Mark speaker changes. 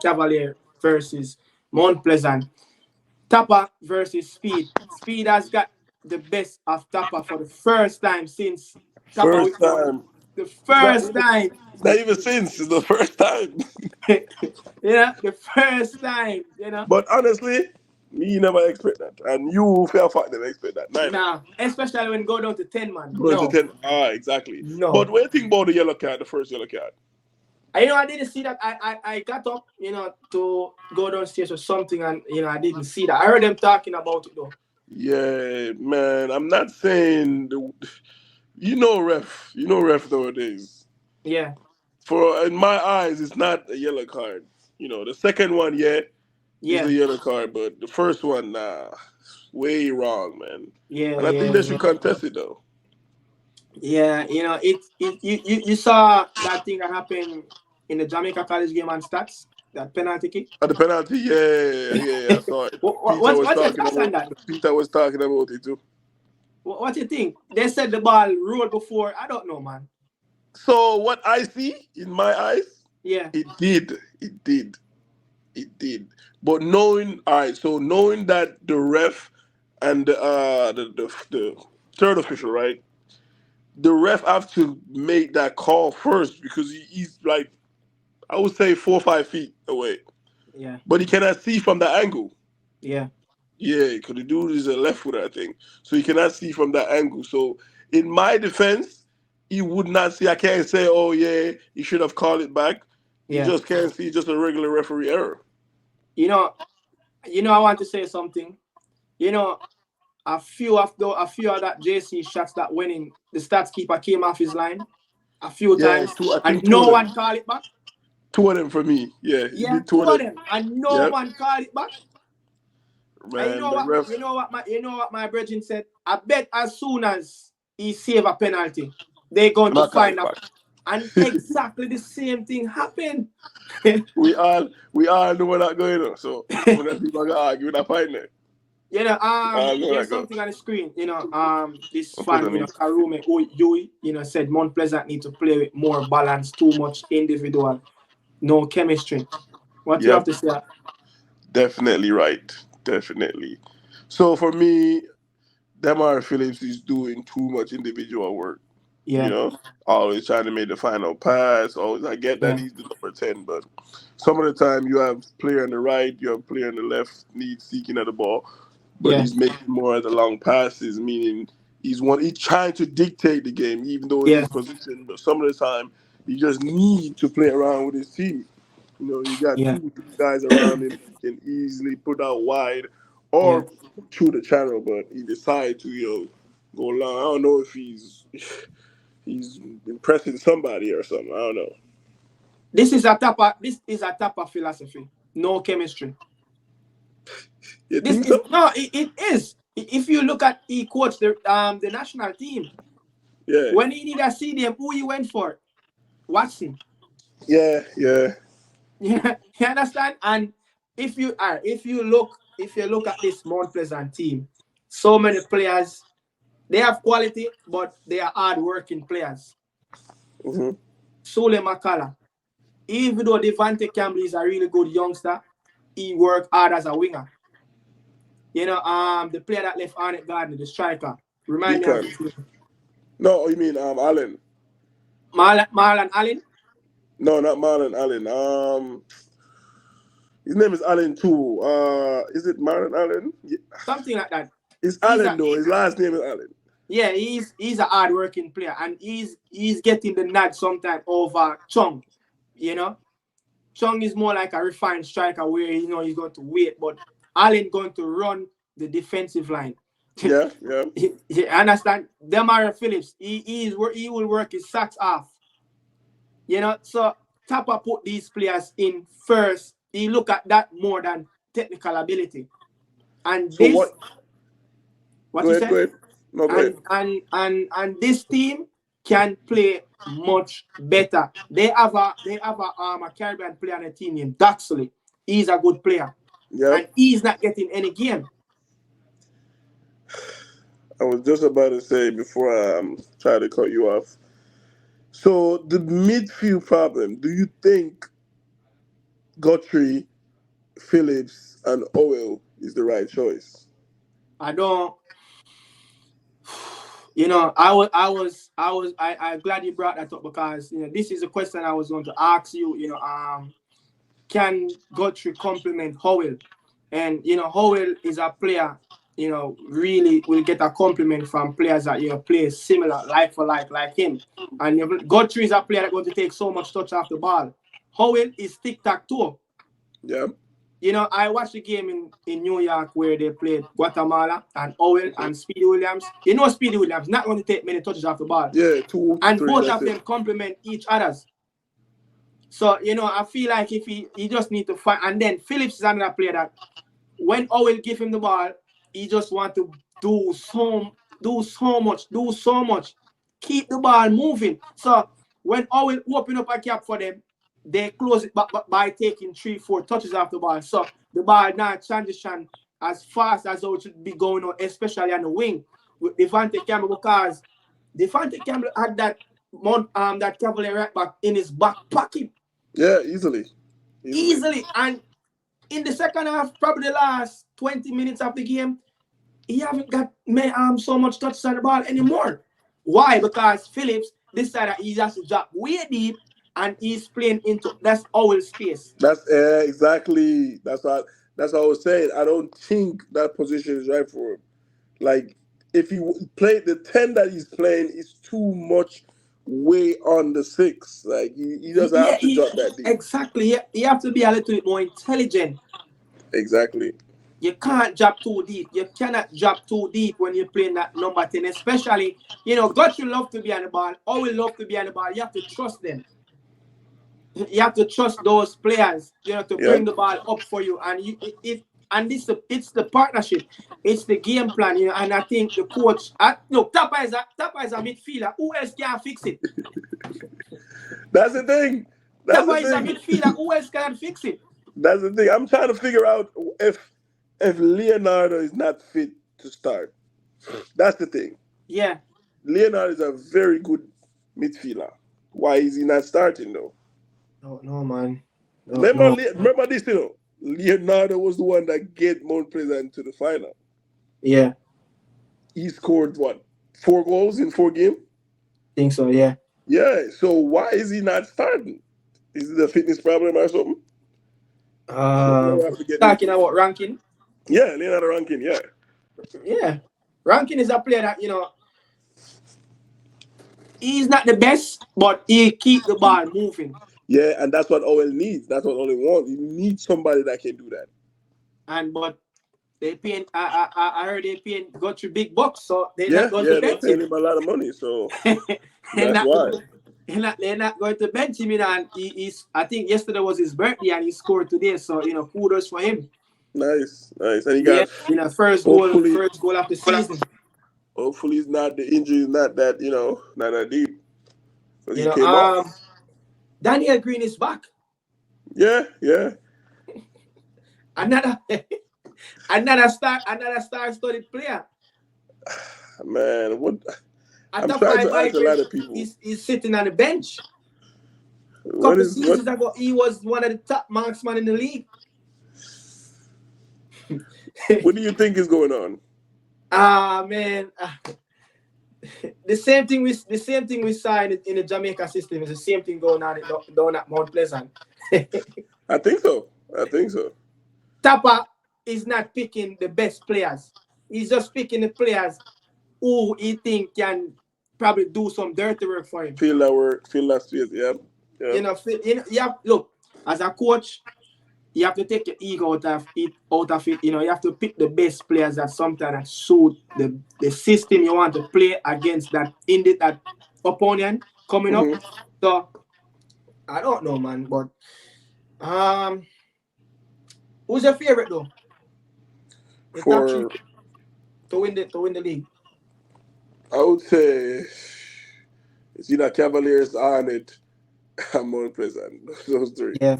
Speaker 1: Cavalier versus Mount Pleasant. Tappa versus Speid. Speid has got the best of Tappa for the first time since Tappa
Speaker 2: First
Speaker 1: Whitmore.
Speaker 2: time.
Speaker 1: The
Speaker 2: It's not
Speaker 1: first time.
Speaker 2: it's not even since. It's the first time.
Speaker 1: The first time,
Speaker 2: But honestly, me never expect that. And you fair fact never expect that neither.
Speaker 1: Nah, especially when go down to 10 man.
Speaker 2: Going to
Speaker 1: No,
Speaker 2: 10. Exactly. But
Speaker 1: no.
Speaker 2: when you think about the yellow card, the first yellow card.
Speaker 1: I didn't see that. I got up, to go downstairs or something, and I didn't see that. I heard them talking about it though.
Speaker 2: Yeah, man. I'm not saying ref. You know ref nowadays.
Speaker 1: Yeah,
Speaker 2: For in my eyes, it's not a yellow card. The second one, yeah, is
Speaker 1: yeah,
Speaker 2: a yellow card, but the first one, nah, way wrong, man.
Speaker 1: yeah,
Speaker 2: And I think they
Speaker 1: yeah,
Speaker 2: should
Speaker 1: yeah.
Speaker 2: contest it though.
Speaker 1: Yeah, you saw that thing that happened in the Jamaica college game on stats, that penalty kick.
Speaker 2: The penalty, yeah, yeah, I saw it. Peter was
Speaker 1: What's your
Speaker 2: talking
Speaker 1: thoughts on
Speaker 2: about.
Speaker 1: that?
Speaker 2: Peter was talking about it too.
Speaker 1: What you think? They said the ball rolled before. I don't know, man.
Speaker 2: So what I see in my eyes,
Speaker 1: Yeah,
Speaker 2: it did, it did, it did. But knowing that the ref and the third official, right? The ref have to make that call first because he's like I would say 4 or 5 feet away,
Speaker 1: yeah,
Speaker 2: but he cannot see from that angle.
Speaker 1: yeah,
Speaker 2: Yeah, because the dude is a left footer, I think, so he cannot see from that angle. So in my defense, he would not see. I can't say, oh yeah, he should have called it back. He
Speaker 1: yeah.
Speaker 2: just can't see. Just a regular referee error.
Speaker 1: You know, I want to say something. You know, a few of that JC shots that went in, the stats keeper came off his line a few
Speaker 2: Yeah,
Speaker 1: times,
Speaker 2: two. I
Speaker 1: and
Speaker 2: think two
Speaker 1: no
Speaker 2: of them.
Speaker 1: one called it back.
Speaker 2: Two of them for me. Yeah, he
Speaker 1: Yeah,
Speaker 2: did two
Speaker 1: two
Speaker 2: of
Speaker 1: of
Speaker 2: them.
Speaker 1: them, and no
Speaker 2: Yep,
Speaker 1: one called it back. And you
Speaker 2: man.
Speaker 1: know
Speaker 2: The
Speaker 1: what?
Speaker 2: ref.
Speaker 1: You know what my brethren said. I bet as soon as he save a penalty, they're going to
Speaker 2: Not call
Speaker 1: find
Speaker 2: it
Speaker 1: a,
Speaker 2: back.
Speaker 1: and exactly the same thing happened.
Speaker 2: We all know what that going on. So when the people gonna argue with that partner, we all know
Speaker 1: There's
Speaker 2: that go.
Speaker 1: something on the screen. This
Speaker 2: I'll put
Speaker 1: fan,
Speaker 2: on it.
Speaker 1: Karume Yui, said Mount Pleasant need to play with more balance, too much individual, no chemistry. What you have
Speaker 2: Yep,
Speaker 1: to say?
Speaker 2: definitely right. Definitely. So for me, Demar Phillips is doing too much individual work. You
Speaker 1: Yeah,
Speaker 2: know, always trying to make the final pass. Always, I get that
Speaker 1: yeah,
Speaker 2: he's the number 10, but some of the time you have player on the right, you have player on the left, need seeking at the ball, but
Speaker 1: yeah,
Speaker 2: he's making more of the long passes, meaning he's trying to dictate the game, even though it's
Speaker 1: yeah,
Speaker 2: his position. But some of the time, he just need to play around with his team. You got
Speaker 1: yeah,
Speaker 2: 2, 3 guys around him he can easily put out wide
Speaker 1: yeah.
Speaker 2: or through the channel, but he decided to go long. I don't know if he's impressing somebody or something. I don't know.
Speaker 1: This is a Tappa philosophy. No chemistry.
Speaker 2: You
Speaker 1: This
Speaker 2: think
Speaker 1: is
Speaker 2: so?
Speaker 1: no, it is. If you look at he coach the national team,
Speaker 2: Yeah,
Speaker 1: when he need a CDM, who he went for? Watson.
Speaker 2: yeah, yeah.
Speaker 1: Yeah, you understand? And if you look at this Mount Pleasant team, so many players, they have quality, but they are hard working players.
Speaker 2: Hmm.
Speaker 1: Sule Makala, even though Devante Campbell is a really good youngster, he worked hard as a winger. The player that left Arnett Gardner, the striker. Remind me of
Speaker 2: Deacon.
Speaker 1: his name.
Speaker 2: No, you mean Allen?
Speaker 1: Marlon Allen,
Speaker 2: No, not Marlon Allen. His name is Allen too. Is it Marlon Allen? Yeah.
Speaker 1: something like that.
Speaker 2: It's
Speaker 1: He's
Speaker 2: Allen
Speaker 1: a
Speaker 2: though. His last name is Allen.
Speaker 1: Yeah, he's a hard working player, and he's getting the nod sometimes over Chung. You know, Chung is more like a refined striker where he's going to wait, but Allen going to run the defensive line.
Speaker 2: Yeah, yeah.
Speaker 1: You understand? Demar Phillips, he will work his socks off. So Tappa put these players in first. He look at that more than technical ability. And
Speaker 2: So
Speaker 1: this,
Speaker 2: what?
Speaker 1: what
Speaker 2: Go
Speaker 1: you
Speaker 2: ahead, go
Speaker 1: said,
Speaker 2: ahead. No, go ahead.
Speaker 1: and this team can play much better. They have a Caribbean player on the team named Daxley. He's a good player, and
Speaker 2: Yep.
Speaker 1: he's not getting any game.
Speaker 2: I was just about to say before I try to cut you off. So the midfield problem. Do you think Guthrie, Phillips, and Owell is the right choice?
Speaker 1: I don't. I'm glad you brought that up because this is a question I was going to ask you. Can Guthrie complement Howell? And Howell is a player. Really will get a compliment from players that play similar, like for like him. And Guthrie is a player that's going to take so much touch off the ball. Howell is tic-tac-toe.
Speaker 2: Yeah.
Speaker 1: I watched the game in New York where they played Guatemala and Owell and Speedy Williams. Speedy Williams not going to take many touches off the ball.
Speaker 2: Yeah, 2,
Speaker 1: and
Speaker 2: 3.
Speaker 1: Both of them complement each others. So, I feel like if he just need to find. And then Phillips is another player that when Owell give him the ball, he just want to do so much. Keep the ball moving. So when Owell open up a gap for them, they close it by taking 3-4 touches off the ball. So the ball now transition as fast as it should be going on, especially on the wing with Devante Campbell, because Devante Campbell had that Cavalier right back in his back pocket.
Speaker 2: Yeah, easily.
Speaker 1: And in the second half, probably the last 20 minutes of the game, he haven't got so much touches on the ball anymore. Why? Because Phillips decided he has to drop way deep and he's playing into that's Owell's space.
Speaker 2: That's exactly. That's what I was saying. I don't think that position is right for him. Like, if he played the 10 that he's playing is too much way on the 6. Like, he doesn't have to drop that deep.
Speaker 1: Exactly. You have to be a little bit more intelligent.
Speaker 2: Exactly.
Speaker 1: You can't drop too deep. You cannot drop too deep when you're playing that number 10. Especially, Guthrie love to be on the ball. Owell love to be on the ball. You have to trust them. You have to trust those players, to bring the ball up for you. And it's the partnership. It's the game plan, and I think the coach, look, Tappa is a midfielder. Who else can fix it?
Speaker 2: That's the thing.
Speaker 1: Tappa is a midfielder. Who else can fix it?
Speaker 2: That's the thing. I'm trying to figure out if Leonardo is not fit to start. That's the thing.
Speaker 1: Yeah.
Speaker 2: Leonardo is a very good midfielder. Why is he not starting though?
Speaker 1: No, man.
Speaker 2: Remember this, Leonardo was the one that get Mount Pleasant to the final.
Speaker 1: Yeah.
Speaker 2: He scored 4 goals in 4 games?
Speaker 1: Think so, yeah.
Speaker 2: Yeah. So why is he not starting? Is it a fitness problem or something?
Speaker 1: Talking about Rankin.
Speaker 2: Yeah, Leonardo Rankin, yeah.
Speaker 1: Yeah. Rankin is a player that, he's not the best, but he keep the ball moving.
Speaker 2: Yeah, and that's what Owell needs. That's what Owell wants. You need somebody that can do that.
Speaker 1: But they paying. I heard they paying Guthrie big bucks, so they're not going
Speaker 2: they're
Speaker 1: to bench
Speaker 2: paying
Speaker 1: him
Speaker 2: him a lot of money. So that's why.
Speaker 1: They're not going to bench him, and I think yesterday was his birthday, and he scored today. So kudos for him.
Speaker 2: Nice, and he got
Speaker 1: first goal of the season.
Speaker 2: Hopefully, it's not the injury is not that not that deep. He came off.
Speaker 1: Daniel Green is back.
Speaker 2: Yeah.
Speaker 1: Another star-studded player.
Speaker 2: Man, what?
Speaker 1: I'm trying to ask a lot of people. He's sitting on the bench. A couple seasons ago, he was one of the top marksmen in the league.
Speaker 2: What do you think is going on?
Speaker 1: Man. The same thing we saw in the Jamaica system is the same thing going on down at Mount Pleasant.
Speaker 2: I think so.
Speaker 1: Tappa is not picking the best players. He's just picking the players who he think can probably do some dirty work for him.
Speaker 2: Feel that work, feel that space, yeah.
Speaker 1: Look, as a coach, you have to take your ego out of it. You have to pick the best players that sometimes suit the system you want to play against that opponent coming up. So I don't know, man, but who's your favorite though? To win the league.
Speaker 2: I would say it's either Cavaliers on it and Mount Pleasant. Those 3.
Speaker 1: Yeah.